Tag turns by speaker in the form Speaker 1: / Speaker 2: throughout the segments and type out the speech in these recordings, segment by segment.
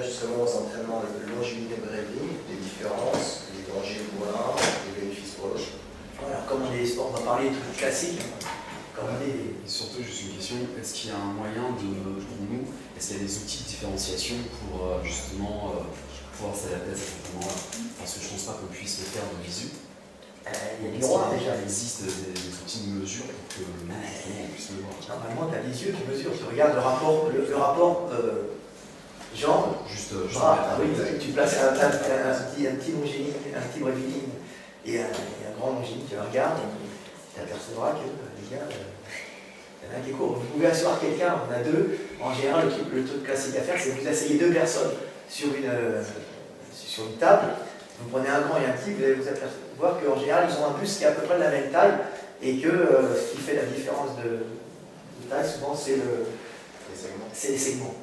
Speaker 1: justement aux entraînements de longévité et brevet, les différences, les dangers pour l'un, les bénéfices pour l'autre.
Speaker 2: Voilà, comme on est sport, on va parler de trucs classiques.
Speaker 3: Et surtout, juste une question, est-ce qu'il y a un moyen de, pour nous, est-ce qu'il y a des outils de différenciation pour justement pouvoir s'adapter à cet entraînement-là? Parce que je ne pense pas qu'on puisse le faire de visu.
Speaker 2: Il y a des miroirs déjà.
Speaker 3: Il existe des outils de mesure pour que nous, on puisse le voir.
Speaker 2: Normalement, tu as des yeux qui mesurent. Tu regardes le rapport jambes, bras. Ah oui, tu places un petit longiligne, un petit bréviligne et un grand longiligne, tu le regardes et tu apercevras que les gars, il y en a un qui court. Vous pouvez asseoir quelqu'un, on a deux. En général, le truc classique à faire, c'est que vous asseyez deux personnes sur une table. Vous prenez un grand et un petit, vous allez vous apercevoir qu'en général, ils ont un buste qui est à peu près de la même taille et que ce qui fait la différence de taille, souvent, c'est les segments.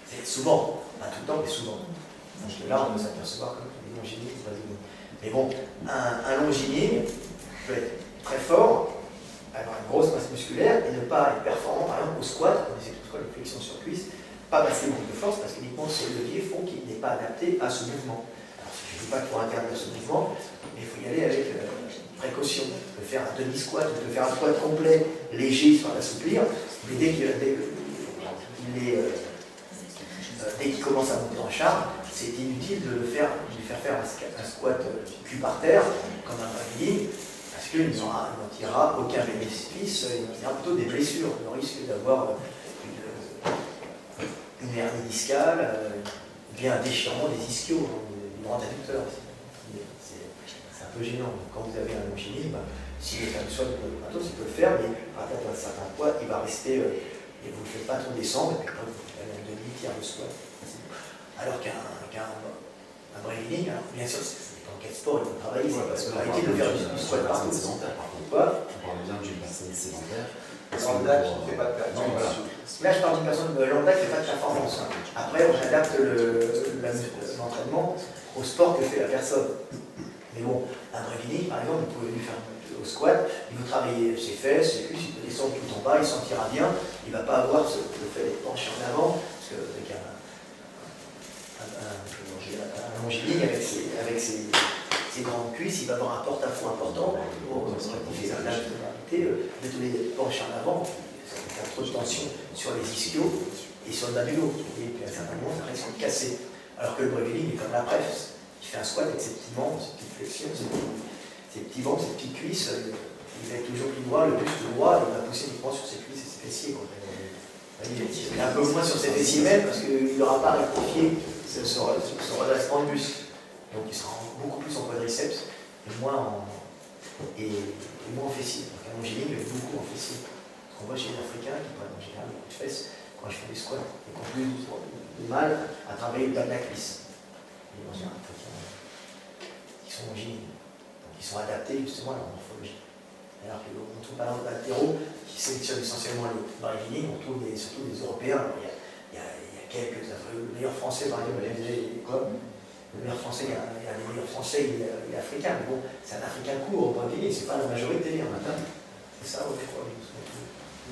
Speaker 2: C'est souvent, pas tout le temps, mais souvent. Donc là, on peut s'apercevoir que les longiligne, c'est pas zéro. Mais bon, un longiligne peut être très fort, avoir une grosse masse musculaire et ne pas être performant, par exemple, au squat, on essaie de squat, les flexions sur cuisse, pas parce qu'il manque de force, parce qu'uniquement ces leviers font qu'il n'est pas adapté à ce mouvement. Je ne dis pas qu'il faut interdire ce mouvement, mais il faut y aller avec précaution. On peut faire un demi-squat, on peut faire un squat complet, léger sans l'assouplir, mais dès qu'il commence à monter en charge, c'est inutile de lui faire faire un squat cul par terre, comme un bréviligne, parce qu'il n'en tirera aucun bénéfice, il y aura plutôt des blessures. Le risque d'avoir une hernie discale, bien un déchirement des ischios, du grand adducteur. C'est un peu gênant. Quand vous avez un longiligne, s'il est fait soit de matos, il peut le faire, mais à partir d'un certain poids, il va rester, et vous ne le faites pas trop descendre, et puis après, vous faites un demi-tiers de squat. Alors qu'un bréviligne, bien sûr, c'est dans quel sport il faut travailler, parce que arrêter de faire du squat partout.
Speaker 3: Quoi? On parle bien d'une personne sédentaire.
Speaker 1: Lambda qui ne fait pas de performance.
Speaker 2: Là, je parle d'une personne lambda qui ne fait pas de performance. Après, on adapte l'entraînement au sport que fait la personne. Mais bon, un bréviligne, par exemple, vous pouvez lui faire au squat, il veut travailler ses fesses, ses cuisses, il peut descendre tout en bas, il sentira bien, il ne va pas avoir le fait d'être penché en avant, parce qu'avec un longiligne, avec ses grandes cuisses, il va avoir un porte-à-faux important pour rectifier la lateralité, de tous les pencher en avant, ça va faire trop de tension sur les ischios et sur le bas du dos. Et puis à un certain moment, ça risque de casser. Alors que le bréviligne est comme la presse. Il fait un squat avec ses petits membres, ses petites flexions, ses petits membres, ses petites cuisses. Il va être toujours plus droit, le buste droit, et il va pousser uniquement sur ses cuisses et ses fessiers. Il est un peu moins sur ses fessiers même, parce qu'il n'aura pas rectifié son redressement de buste. Donc il sera beaucoup plus en quadriceps et moins en fessier. Donc un longiligne va être beaucoup en fessier. Ce qu'on voit chez les Africains qui prennent en général beaucoup de fesses quand je fais des squats et qui ont plus de mal à travailler le bas de la cuisse. Les anciens Africains qui sont longilignes, donc ils sont adaptés justement à leur morphologie. Alors qu'on trouve par exemple l'altéro qui sélectionne essentiellement les brévilines, on trouve surtout des Européens. Alors, il y a quelques, le meilleur français par exemple, le meilleur français, il y a des meilleurs français, il est africain, mais bon, c'est un africain court au bréviligne, c'est pas la majorité en matin. C'est ça, je crois.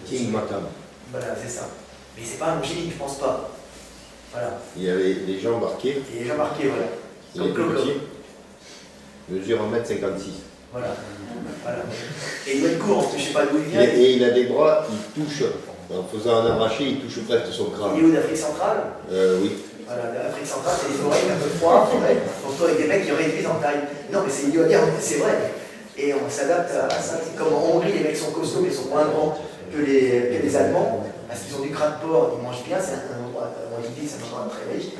Speaker 4: King Matam.
Speaker 2: Voilà, c'est ça. Mais c'est pas un longiligne, je pense pas. Voilà.
Speaker 4: Il y avait les gens marqués.
Speaker 2: Et les gens marqués, voilà.
Speaker 4: Il est tout petit. Mesure 1m56.
Speaker 2: Voilà. Voilà. Et il doit être court, parce que je ne sais pas d'où il vient.
Speaker 4: Et il a des bras, il touche, en faisant un arraché, il touche presque son crâne.
Speaker 2: Il est où d'Afrique centrale?
Speaker 4: Oui.
Speaker 2: Voilà, l'Afrique centrale, c'est des forêts un peu froides, surtout avec des mecs qui réduisent en taille. Non, mais c'est idiot à dire, mais c'est vrai. Et on s'adapte à ça. C'est comme en Hongrie, les mecs sont costauds, mais ils sont moins grands que les Allemands, parce qu'ils ont du gras de porc, ils mangent bien, c'est un endroit, c'est un endroit très riche.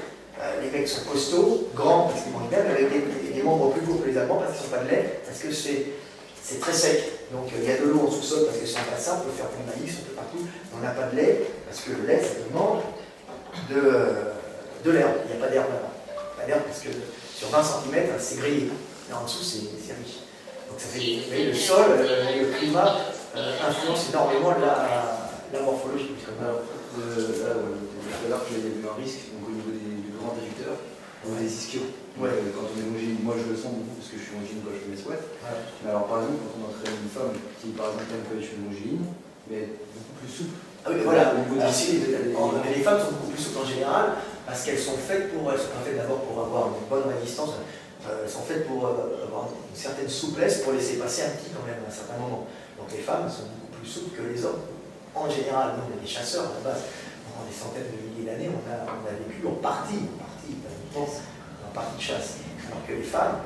Speaker 2: Les mecs sont costauds, grands, parce qu'ils mangent bien, mais avec des membres plus courts que les Allemands, parce qu'ils ne sont pas de lait, parce que c'est très sec. Donc il y a de l'eau en sous-sol, parce que c'est un bassin, on peut faire plein de maïs, on peut partout. On n'a pas de lait, parce que le lait, ça demande de l'herbe. Il n'y a pas d'herbe là-bas. Pas d'herbe, parce que sur 20 cm, c'est grillé. Et en dessous, c'est riche. Donc ça fait, vous voyez, le sol, le climat influence énormément la morphologie.
Speaker 5: Alors, tout à l'heure, j'avais vu un risque donc, au niveau du grand directeur, des ischios.
Speaker 2: Ouais.
Speaker 5: Quand on est longiligne, moi je le sens beaucoup parce que je suis longiligne quand je fais mes squats. Ouais. Mais alors, par exemple, quand on entraîne une femme qui, par exemple, elle peut être longiligne, mais beaucoup plus souple.
Speaker 2: Ah oui, voilà. Alors, les femmes sont beaucoup plus souples en général. parce qu'elles sont faites elles sont pas faites d'abord pour avoir une bonne résistance, elles sont faites pour avoir une certaine souplesse pour laisser passer un petit quand même à un certain moment. Donc les femmes sont beaucoup plus souples que les hommes. En général, nous on est des chasseurs à la base, pendant des centaines de milliers d'années, on a vécu en partie, pas uniquement, en partie de chasse. Alors que les femmes,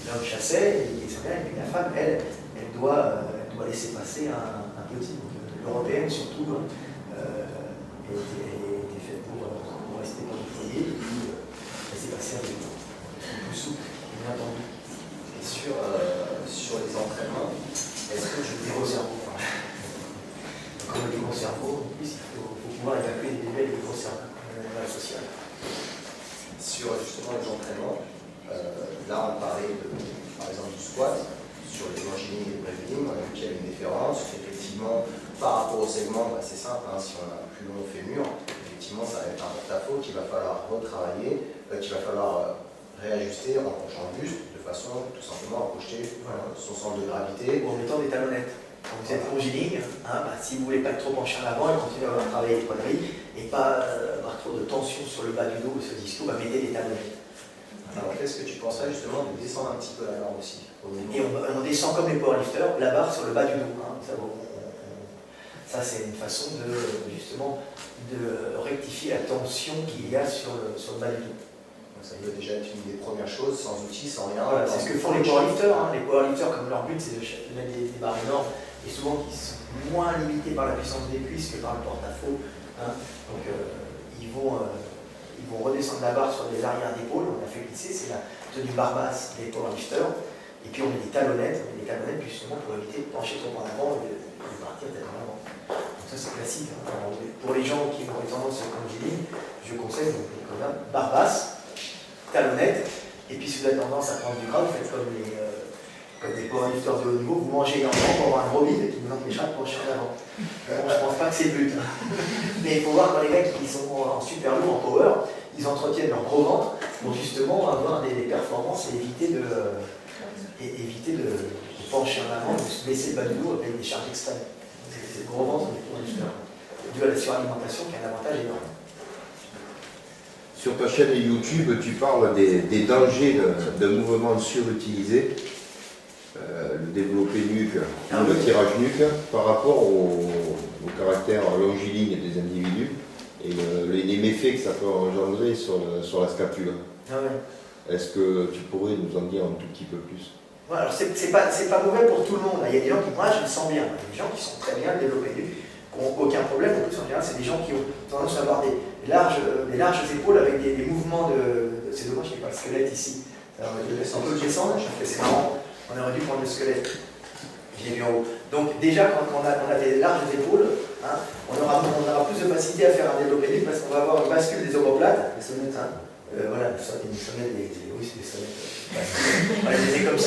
Speaker 2: l'homme chassait, et puis la femme, elle doit laisser passer un petit. L'européenne surtout était faite pour rester dans le foyer et puis laisser passer un peu plus souple, bien entendu.
Speaker 1: Et sur les entraînements, est-ce que
Speaker 2: Des gros cerveaux. Comme des gros cerveaux, en plus, il faut pouvoir évacuer des bébés avec des gros cerveaux dans la sociale.
Speaker 1: sur justement les entraînements, là on parlait par exemple du squat, sur les longiligne et les brevilignes, on a vu qu'il y avait une différence. Effectivement, par rapport au segment, bah, c'est simple, hein, si on a un plus long fémur, effectivement ça va être un porte-à-faux qu'il va falloir retravailler, qu'il va falloir réajuster en penchant le buste de façon tout simplement à projeter son centre de gravité.
Speaker 2: Ou en mettant des talonnettes. Quand vous êtes longiligne, si vous ne voulez pas être trop penché en avant, et continuer à travailler les quadrilles et pas avoir trop de tension sur le bas du dos ou sur le disco, mettez des talonnettes.
Speaker 1: Alors qu'est-ce que tu penserais justement de descendre un petit peu la barre aussi
Speaker 2: Et on descend comme les powerlifters, la barre sur le bas du dos. Ça c'est une façon justement de rectifier la tension qu'il y a sur le bas du dos.
Speaker 1: Donc ça peut déjà être une des premières choses, sans outils, sans rien.
Speaker 2: Voilà, c'est ce que font les powerlifters. Les powerlifters, comme leur but c'est de mettre des barres énormes, et souvent qui sont moins limités par la puissance des cuisses que par le porte-à-faux. Donc ils vont redescendre la barre sur les arrières d'épaule, on a fait glisser, c'est la tenue barre basse des powerlifters. Et puis on met des talonnettes justement pour éviter de pencher trop en avant et de partir tellement en avant. Donc ça c'est classique. Alors, pour les gens qui ont tendance à longiligne, je conseille quand même barre basse, talonnettes, et puis si vous avez tendance à prendre du gras, vous faites comme des powerlifters de haut niveau, vous mangez énormément pour avoir un gros bide qui vous empêchera de pencher en avant. Bon, je pense pas que c'est le but. Mais il faut voir quand les mecs qui sont en super lourd, en power, ils entretiennent leur gros ventre pour justement avoir des performances et éviter de pencher en avant, de se blesser le bas du dos avec des charges extrêmes. C'est le gros ventre des powerlifters. Dû à la suralimentation qui a un avantage énorme.
Speaker 4: Sur ta chaîne YouTube, tu parles des dangers d'un mouvement surutilisé, le développé nuque, le tirage nuque, par rapport au caractère longiligne des individus et les méfaits que ça peut engendrer sur la scapule.
Speaker 2: Ah ouais.
Speaker 4: Est-ce que tu pourrais nous en dire un tout petit peu plus?
Speaker 2: Ouais, alors c'est pas mauvais pour tout le monde. Il y a des gens qui, moi je le sens bien, il y a des gens qui sont très bien développés nu, qui n'ont aucun problème. En plus en général, c'est des gens qui ont tendance à avoir des larges épaules avec des mouvements de... C'est dommage qu'il n'y ait pas le squelette ici. Alors, on peut le descendre, c'est marrant, on aurait dû prendre le squelette. J'ai vu en haut. Donc déjà quand on a des larges épaules, on aura plus de facilité à faire un développé nu parce qu'on va avoir une bascule des omoplates. Les sonnettes, voilà, ça des sonnettes, oui c'est des sonnettes. Voilà, je les ai comme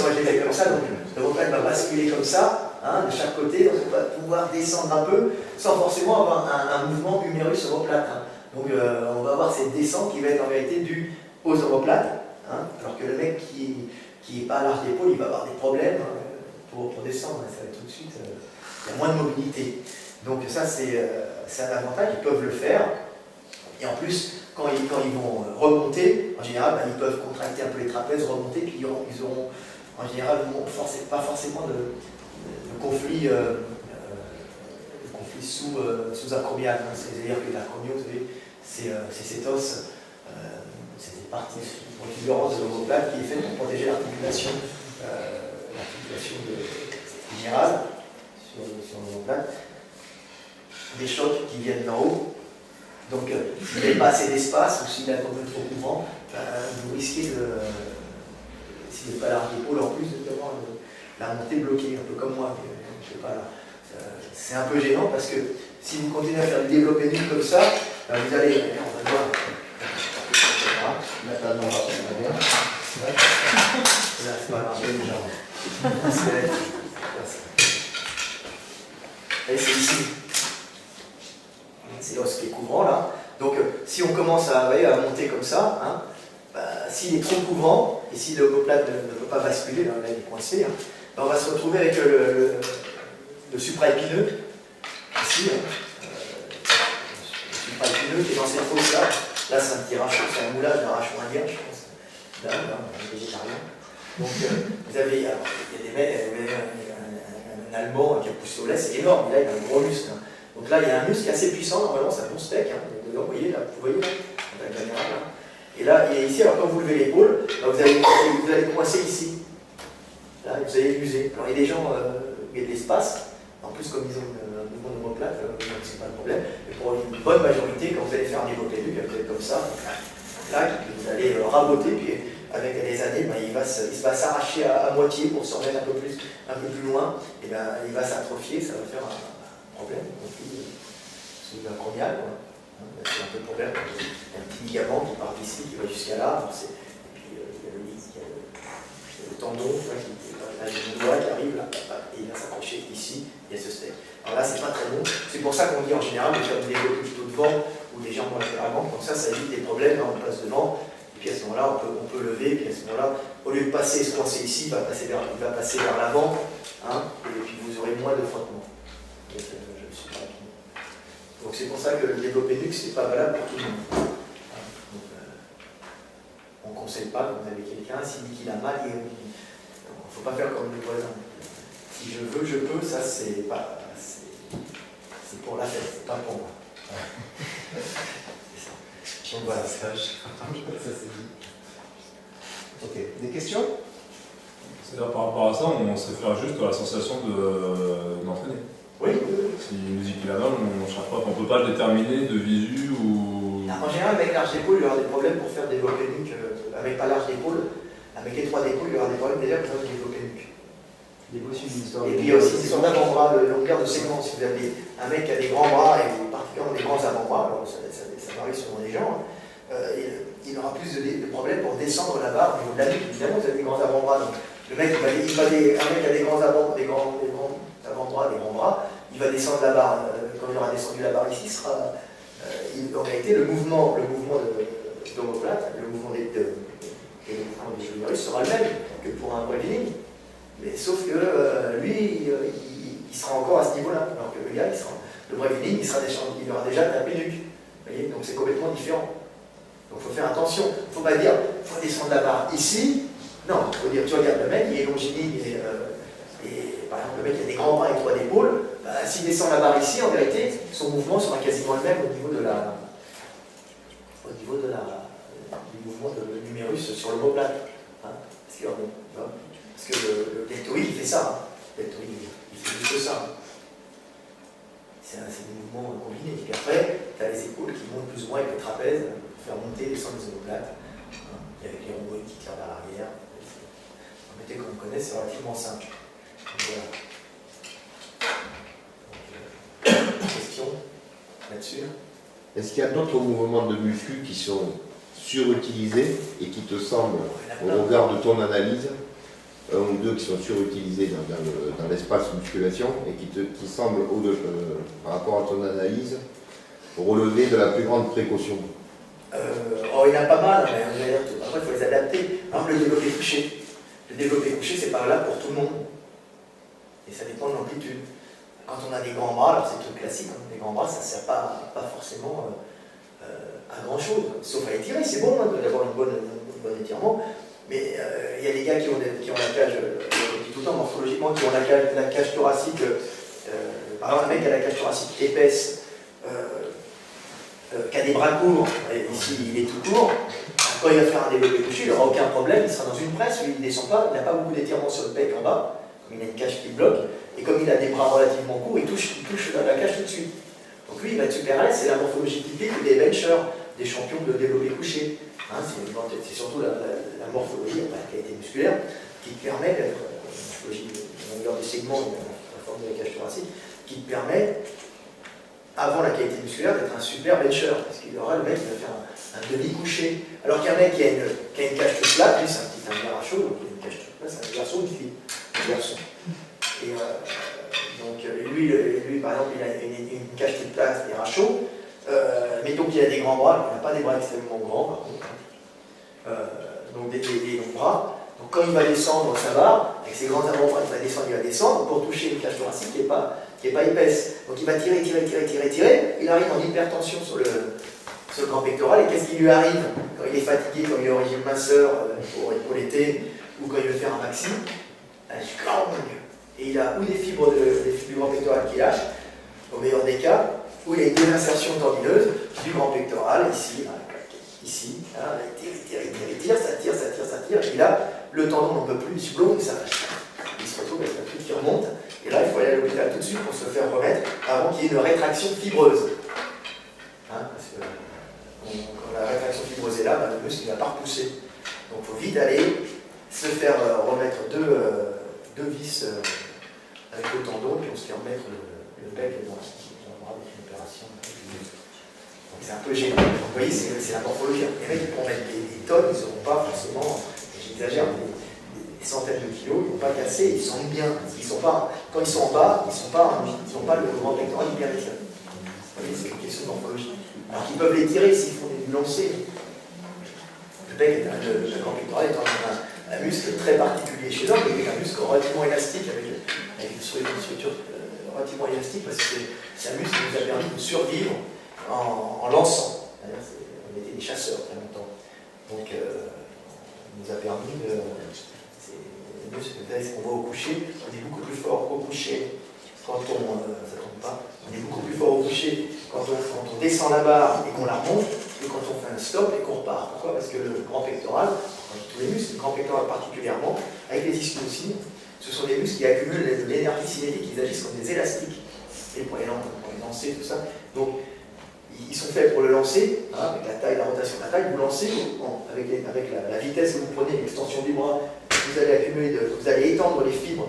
Speaker 2: ça, donc l'omoplate va basculer comme ça, de chaque côté, donc on va pouvoir descendre un peu sans forcément avoir un mouvement humérus omoplate. Donc on va avoir cette descente qui va être en réalité due aux omoplates, alors que le mec qui n'est pas à large d'épaule, il va avoir des problèmes pour descendre, ça va être tout de suite, il y a moins de mobilité. Donc ça c'est un avantage, ils peuvent le faire, et en plus, quand ils vont remonter, en général, ils peuvent contracter un peu les trapèzes, remonter, puis ils auront en général pas forcément de conflit sous acromial. C'est-à-dire que l'acromio, vous savez, c'est cet os, c'est cette partie protubérance de l'omoplate qui est faite pour protéger l'articulation générale sur l'omoplate des chocs qui viennent d'en haut. Donc, s'il n'y a pas assez d'espace ou s'il est un peu trop couvrant, vous risquez s'il n'est pas large d'épaule en plus, d'avoir la montée bloquée, un peu comme moi. Je sais pas, c'est un peu gênant parce que si vous continuez à faire du développé nu comme ça, vous allez. On va voir.
Speaker 1: Mettre la main dans la main.
Speaker 2: Là, c'est pas grave. Et c'est ici. C'est l'os qui est couvrant là. Donc si on commence à monter comme ça, s'il est trop couvrant, et si l'omoplate ne peut pas basculer, là il est coincé, on va se retrouver avec le supraépineux, ici, le pas épineux, qui est dans cette fosse-là. Là, c'est un petit rachot, c'est un moulage d'un rachot indien, je pense. Là, un végétarien. Donc, vous avez, alors, il y a des mecs, un Allemand qui a poussé au lait, c'est énorme, là, il a un gros muscle. Hein. Donc là, il y a un muscle assez puissant, normalement, c'est un bon steak. Hein. Vous voyez, là, la caméra, là. Et là, il est ici, alors quand vous levez l'épaule, vous allez coincer ici. Là, vous allez l'user. Alors, il y a des gens, il y a de l'espace. En plus, comme ils ont un mouvement d'omoplate, c'est pas le problème. Mais pour une bonne majorité, quand vous allez faire un développé du, vous êtes comme ça, là, vous allez raboter, puis avec les années, il va s'arracher à moitié pour se remettre un peu plus loin, et ben, il va s'atrophier, ça va faire un problème. C'est un acromial, c'est un peu le problème. Il y a un petit ligament qui part d'ici, qui va jusqu'à là, et puis il y a le tendon, là, le doigt qui arrive là, et il va s'accrocher ici, il y a ce steak. Alors là, c'est pas très bon. C'est pour ça qu'on dit en général de faire des développés plutôt devant ou des jambes latéralement, comme ça évite des problèmes. Là, on passe devant, et puis à ce moment-là, on peut lever, et puis à ce moment-là, au lieu de passer, se coincer ici, il va passer vers l'avant, hein, et puis vous aurez moins de frottement. Donc c'est pour ça que le développé nuque, c'est pas valable pour tout le monde. Donc, on ne conseille pas quand vous avez quelqu'un, s'il dit qu'il a mal, il ne faut pas faire comme le voisin. Si je veux, je peux, ça c'est pour la fête, c'est pas pour moi. Donc voilà.
Speaker 1: Ok, des questions?
Speaker 6: C'est-à-dire par rapport à ça, on se réfère juste à la sensation d'entraîner.
Speaker 2: Oui.
Speaker 6: Si une musique est la même, on ne cherche pas, on ne peut pas le déterminer de visu ou.
Speaker 2: En général, avec large d'épaule, il y aura des problèmes pour faire développer le nuque. Avec pas large d'épaule, avec étroit d'épaule, il y aura des problèmes déjà pour faire développer le nuque. Et puis il y a aussi des avant-bras, le longueur de segment. Si vous avez un mec qui a des grands bras et particulièrement des grands avant-bras, alors ça varie selon les gens, il aura plus de problèmes pour descendre la barre au niveau de la nuque. Évidemment, vous avez des grands avant-bras. Donc le mec, un mec qui a des grands avant-bras, des grands bras, il va descendre la barre. Quand il aura descendu la barre ici, en réalité, le mouvement d'omoplate, le mouvement des humérus sera le même que pour un bodybuilding. Mais sauf que lui, il sera encore à ce niveau-là. Alors que le gars, le bodybuilding, il aura déjà tapé nuque. Vous voyez, donc c'est complètement différent. Donc il faut faire attention. Il ne faut pas dire, il faut descendre la barre ici. Non, il faut dire, tu regardes le mec, il est longiligne, et par exemple, le mec qui a des grands bras et étroits d'épaule, s'il descend la barre ici, en vérité, son mouvement sera quasiment le même au niveau du mouvement de l'humérus sur l'omoplate. Hein, parce que le deltoïde, il fait ça. Hein. Le deltoïde, il fait juste ça. Hein. C'est des mouvements combinés. Et puis après, tu as les épaules qui montent plus ou moins avec le trapèze pour faire monter et descendre les omoplates. Hein, et avec les rhomboïdes qui tirent vers l'arrière. En fait, comme on connaît, c'est relativement simple. Donc, voilà. Question là-dessus?
Speaker 4: Est-ce qu'il y a d'autres mouvements de muscles qui sont surutilisés et qui te semblent, au regard de ton analyse, un ou deux qui sont surutilisés dans l'espace musculation et qui semblent, par rapport à ton analyse, relever de la plus grande précaution?
Speaker 2: Il y en a pas mal, mais après il faut les adapter. Par exemple, le développé couché. Le développé couché, c'est pas là pour tout le monde. Et ça dépend de l'amplitude. Quand on a des grands bras, alors c'est le truc classique, hein, les grands bras, ça ne sert pas forcément à grand chose, sauf à étirer. C'est bon hein, d'avoir un bon étirement, mais il y a des gars qui ont la cage, je dis tout le temps morphologiquement, qui ont la cage thoracique, par exemple un mec qui a la cage thoracique épaisse, qui a des bras courts, et ici il est tout court, quand il va faire un développé couché, il n'aura aucun problème, il sera dans une presse, lui il ne descend pas, il n'a pas beaucoup d'étirement sur le pec en bas, il a une cage qui bloque, et comme il a des bras relativement courts, il touche la cage tout de suite. Donc lui, il va être super à l'aise, c'est la morphologie typique des benchers, des champions de développé couché. Hein, c'est surtout la morphologie, la qualité musculaire, qui permet, la morphologie de longueur des segments, la forme de la cage thoracique, qui permet, avant la qualité musculaire, d'être un super bencher, parce qu'il aura le mec qui va faire un demi-couché. Alors qu'un mec qui a une cage toute plate, lui c'est un garçon, donc il a une cage toute plate, c'est un garçon ou une fille, un garçon. Et donc lui, par exemple, il a une cage toute plate et un chaud. Mettons qu'il a des grands bras, il n'a pas des bras extrêmement grands par contre. Donc des longs bras. Donc quand il va descendre, ça va, avec ses grands avant-bras, il va descendre pour toucher une cage thoracique qui n'est pas épaisse. Donc il va tirer, il arrive en hypertension sur le grand pectoral, et qu'est-ce qui lui arrive quand il est fatigué, quand il est au régime minceur pour l'été, ou quand il veut faire un maxi? Et il a ou des fibres du grand pectoral qui lâchent, au meilleur des cas, ou il a une désinsertion tendineuse du grand pectoral, ici, là, il tire, ça tire, et là, le tendon n'en peut plus, il se bloque, il s'arrache. Il se retrouve avec un truc qui remonte, et là, il faut aller à l'hôpital tout de suite pour se faire remettre avant qu'il y ait une rétraction fibreuse. Parce que quand la rétraction fibreuse est là, le muscle ne va pas repousser. Donc il faut vite aller se faire remettre deux vis avec le tendon, puis on se fait remettre le bec dans le bras avec une opération. Donc c'est un peu gênant. Donc, vous voyez, c'est la morphologie. Les mecs qui pourront mettre des tonnes, ils ne seront pas forcément, j'exagère, des centaines de kilos, ils ne vont pas casser, ils sont bien. Quand ils sont en bas, ils n'ont pas le grand pectoral hyper défini. Vous voyez, c'est une question de morphologie. Alors qu'ils peuvent les tirer s'ils font des lancers. Le bec, le grand pectoral est un muscle très particulier chez l'homme, mais un muscle relativement élastique, avec une structure relativement élastique, parce que c'est un muscle qui nous a permis de survivre en lançant. On était des chasseurs très longtemps. Donc, il nous a permis de. Le muscle, vous savez, qu'on voit au coucher, on est beaucoup plus fort au coucher quand ça tombe pas. On est beaucoup plus fort au coucher quand on descend la barre et qu'on la remonte, que quand on fait un stop et qu'on repart. Pourquoi? Parce que le grand pectoral, tous les muscles, le grand pectoral particulièrement, avec les ischio-aussi, ce sont des muscles qui accumulent de l'énergie cinétique, ils agissent comme des élastiques, et pour les lancer, tout ça. Donc, ils sont faits pour le lancer, avec la taille, la rotation de la taille, vous lancez avec la vitesse que vous prenez, l'extension du bras, vous allez étendre les fibres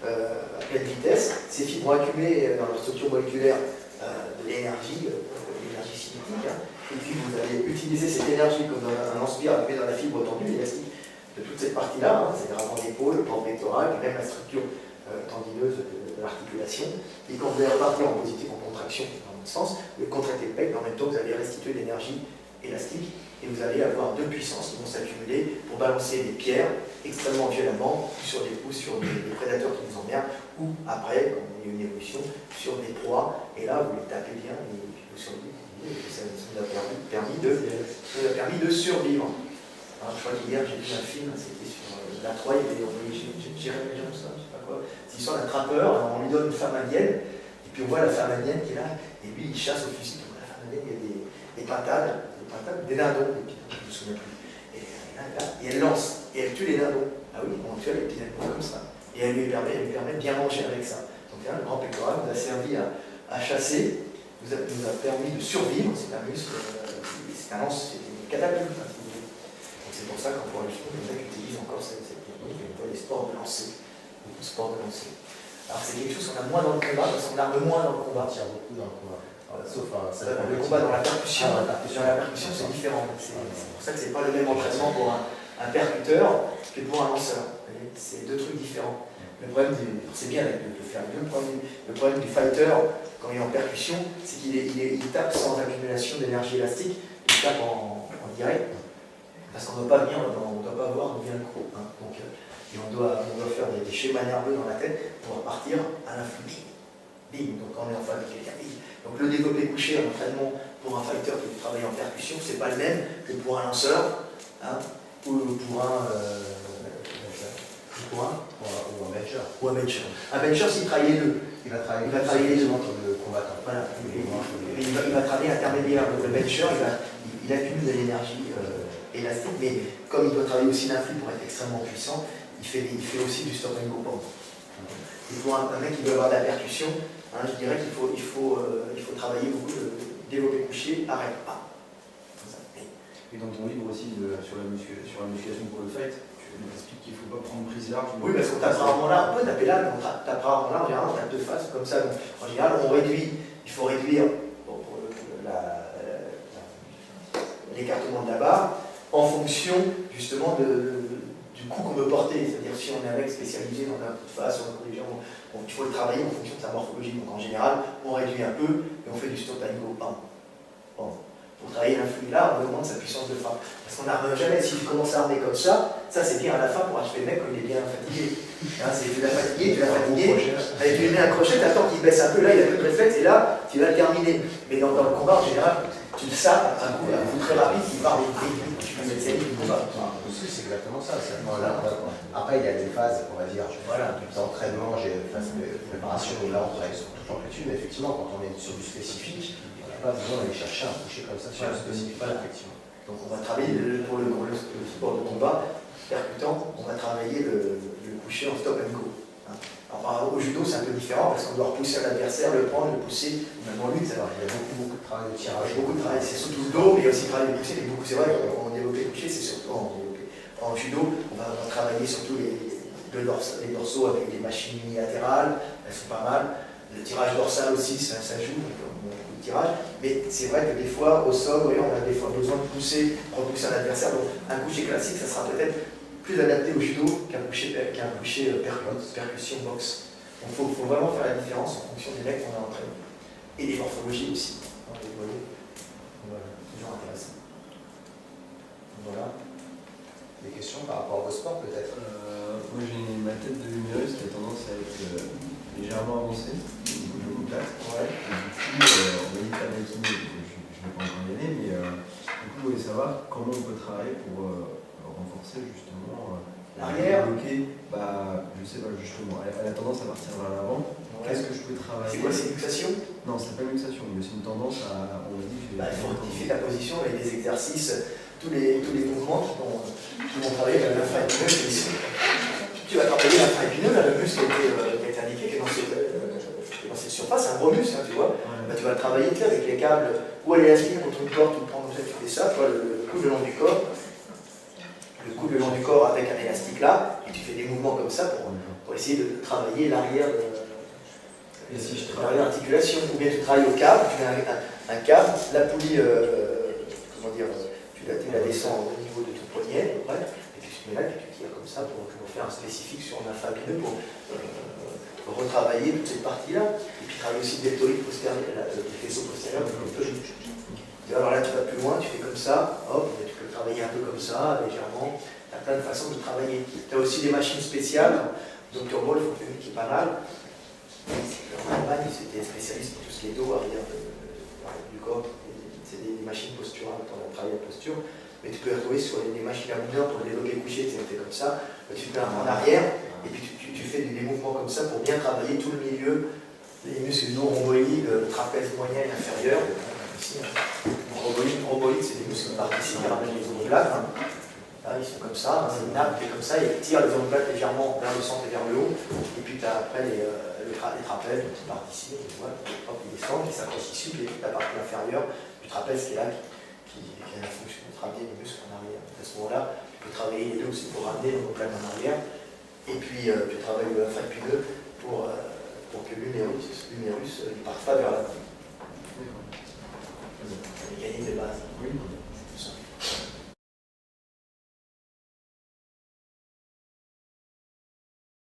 Speaker 2: à pleine vitesse. Ces fibres vont accumuler dans leur structure moléculaire de l'énergie cinétique, et puis vous allez utiliser cette énergie comme un lance-pierre appuyé dans la fibre tendue, élastique de toute cette partie-là, c'est-à-dire avant l'épaule, le port pectoral, puis même la structure tendineuse de l'articulation. Et quand vous allez repartir en positif, en contraction, dans l'autre sens, vous allez contracter le pec, mais en même temps vous allez restituer l'énergie élastique, et vous allez avoir deux puissances qui vont s'accumuler pour balancer des pierres extrêmement violemment sur des prédateurs qui vous emmerdent, ou après, quand il y a une évolution, sur des proies, et là vous les tapez bien, et puis vous survivez, et ça nous a permis de survivre. Alors, je crois qu'hier j'ai vu un film, c'était sur la Troie, il y avait Jérémy Johnson, je sais pas quoi, c'est l'histoire d'un trappeur, on lui donne une femme indienne, et puis on voit la femme indienne qui est là, et lui il chasse au fusil, donc la femme indienne, il y a des pintades, des dindons, des pitons, je ne me souviens plus. Et elle lance, et elle tue les dindons. Ah oui, on tue les petits dindons comme ça. Et elle lui permet de bien manger avec ça. Donc là, le grand pectoral nous a servi à chasser, nous a permis de survivre, c'est un muscle, c'est une catapulte. Donc c'est pour ça qu'en pour le sport, les mecs utilisent encore cette technique, et on voit les sports de lancer, beaucoup de sports de lancer. Alors c'est quelque chose qu'on a moins dans le combat, parce qu'on arme moins dans le combat.
Speaker 1: Il y a beaucoup dans le combat. Sauf
Speaker 2: le combat dans la percussion, c'est différent. C'est pour ça que c'est pas le même entraînement pour un percuteur que pour un lanceur. C'est deux trucs différents. Le problème c'est bien de faire le problème du fighter quand il est en percussion, c'est qu'il tape sans accumulation d'énergie élastique, il tape en direct, parce qu'on ne doit pas voir d'où vient le coup. Donc, et on doit faire des schémas nerveux dans la tête pour repartir à l'influx. Bing. Donc quand on est en face de quelqu'un, bing. Donc le développé couché, un entraînement pour un fighter qui travaille en percussion, c'est pas le même que pour un lanceur, ou pour un bencher. Ou un bencher. Un bencher, s'il travaille les deux. Il va travailler les deux entre le combattant. Voilà. Il va travailler intermédiaire. Donc le bencher, il accumule de l'énergie élastique, mais comme il doit travailler aussi l'influx pour être extrêmement puissant, il fait aussi du stop and go pump. Et pour un mec qui veut avoir de la percussion, je dirais qu'il faut travailler beaucoup de développé couché, arrête pas.
Speaker 5: Et dans ton livre aussi sur la musculation pour le fight, tu expliques qu'il ne faut pas prendre prise large.
Speaker 2: Oui, parce qu'on tape rarement là, on peut taper là, mais on tape rarement là, en général on tape de face, comme ça. Donc, en général, il faut réduire l'écartement de la barre en fonction justement du coup qu'on veut porter. C'est-à-dire si on est un mec spécialisé dans un coup de face, sur un collision, il faut le travailler en fonction de sa morphologie. Donc en général, on réduit un peu et on fait du stop and go. Pour travailler l'influx là, on augmente sa puissance de frappe. Parce qu'on n'arme jamais. Si je commence à armer comme ça, Ça, c'est bien à la fin pour achever le mec quand il est bien fatigué. Hein, tu l'as fatigué, allez, tu lui mets un crochet, tu attends qu'il baisse un peu, là il a plus de réflexe, et là tu vas le terminer. Mais dans le combat en général, tu le sapes, un coup très rapide, il part tu peux mettre ses lignes du combat.
Speaker 1: Aussi, c'est exactement ça. Après, il y a des phases, on va dire, d'entraînement, phase de préparation, où là on travaille sur toute l'amplitude, mais effectivement, quand on est sur du spécifique, on n'a pas besoin d'aller chercher un coucher comme ça sur le spécifique.
Speaker 2: Voilà.
Speaker 1: Effectivement.
Speaker 2: Donc on va travailler pour le sport de combat percutant, on va travailler le coucher en stop and go. Hein. Alors, au judo, c'est un peu différent parce qu'on doit repousser l'adversaire, le prendre, le pousser, même en lutte. Il y a beaucoup de travail de tirage. Beaucoup de travail, c'est surtout le dos, mais il y a aussi le travail de pousser. C'est vrai qu'on développe le coucher, c'est surtout en judo, on va travailler surtout les dorsaux avec des machines unilatérales, elles sont pas mal. Le tirage dorsal aussi, ça joue, beaucoup de tirage. Mais c'est vrai que des fois, au sol, on a des fois besoin de repousser un adversaire. Donc un coucher classique, ça sera peut-être plus adapté au judo qu'un coucher percussion boxe. Donc il faut vraiment faire la différence en fonction des mecs qu'on a entraînés. Et des morphologies aussi. Voilà, toujours intéressant.
Speaker 1: Voilà. Des questions par rapport à vos sports peut-être?
Speaker 5: Moi j'ai ma tête de humoriste qui a tendance à être légèrement avancée au niveau de l'omoplate.
Speaker 2: Ouais.
Speaker 5: Du coup, on va y faire des kinés, je ne vais pas encore y aller, mais du coup, je voulais savoir comment on peut travailler pour renforcer justement
Speaker 2: l'arrière.
Speaker 5: Bloquer, je sais pas justement, elle a tendance à partir vers l'avant.
Speaker 2: Ouais.
Speaker 5: Qu'est-ce que je peux travailler?
Speaker 2: C'est quoi, c'est luxation?
Speaker 5: Non, c'est pas une luxation, mais c'est une tendance à. On a dit que
Speaker 2: Il faut rectifier la position avec des exercices, tous les mouvements qui vont travailler l'infra-épineux. Tu vas travailler l'infra-épineux, là, le muscle qui a été indiqué, qui est dans cette surface, c'est un gros muscle, hein, tu vois.
Speaker 5: Ouais.
Speaker 2: Tu vas le travailler avec les câbles, ou à l'élastique contre une corde, tu le prends comme ça, tu fais ça, tu vois, le coude le long du corps. Le coude le long du corps avec un élastique là, et tu fais des mouvements comme ça pour essayer de travailler l'arrière
Speaker 5: et si je travaille
Speaker 2: l'articulation. Ou bien tu travailles au câble, tu mets un câble, la poulie, tu la descends au niveau de ton poignet, à peu près, et puis tu mets là, et puis tu tires comme ça pour faire un spécifique sur un infra-épineux pour retravailler toute cette partie-là. Et puis travailler aussi le deltoïde postérieur, le faisceau postérieur, alors là tu vas plus loin, tu fais comme ça, hop, tu peux travailler un peu comme ça, légèrement. Tu as plein de façons de travailler. Tu as aussi des machines spéciales, Dr. Ball, qui est pas mal. En Allemagne, c'était spécialiste pour tout ce qui est dos, arrière du corps. C'est des machines posturales, on a travaillé la posture. Mais tu peux les retrouver sur des machines à mouvement pour développer le coucher, tu fais comme ça. Tu te mets en arrière, et puis tu fais des mouvements comme ça pour bien travailler tout le milieu, les muscles non rhomboïdes, le trapèze moyen et inférieur. Ici, rhomboïde, c'est des muscles qui participent à les omoplates. Hein. Là, ils sont comme ça, c'est une nappe qui est comme ça, ils tirent les omoplates légèrement vers le centre et vers le haut. Et puis tu as après les trapèzes qui partent ici, ils descendent, ils s'accrochent ici, puis la partie inférieure du trapèze qui est là, qui a la fonction de travailler les muscles en arrière. À ce moment-là, tu peux travailler les deux aussi pour ramener l'omoplate en arrière. Et puis tu travailles le infra-épineux pour que l'humérus ne parte pas vers l'avant. Mécanique de base.
Speaker 5: Oui.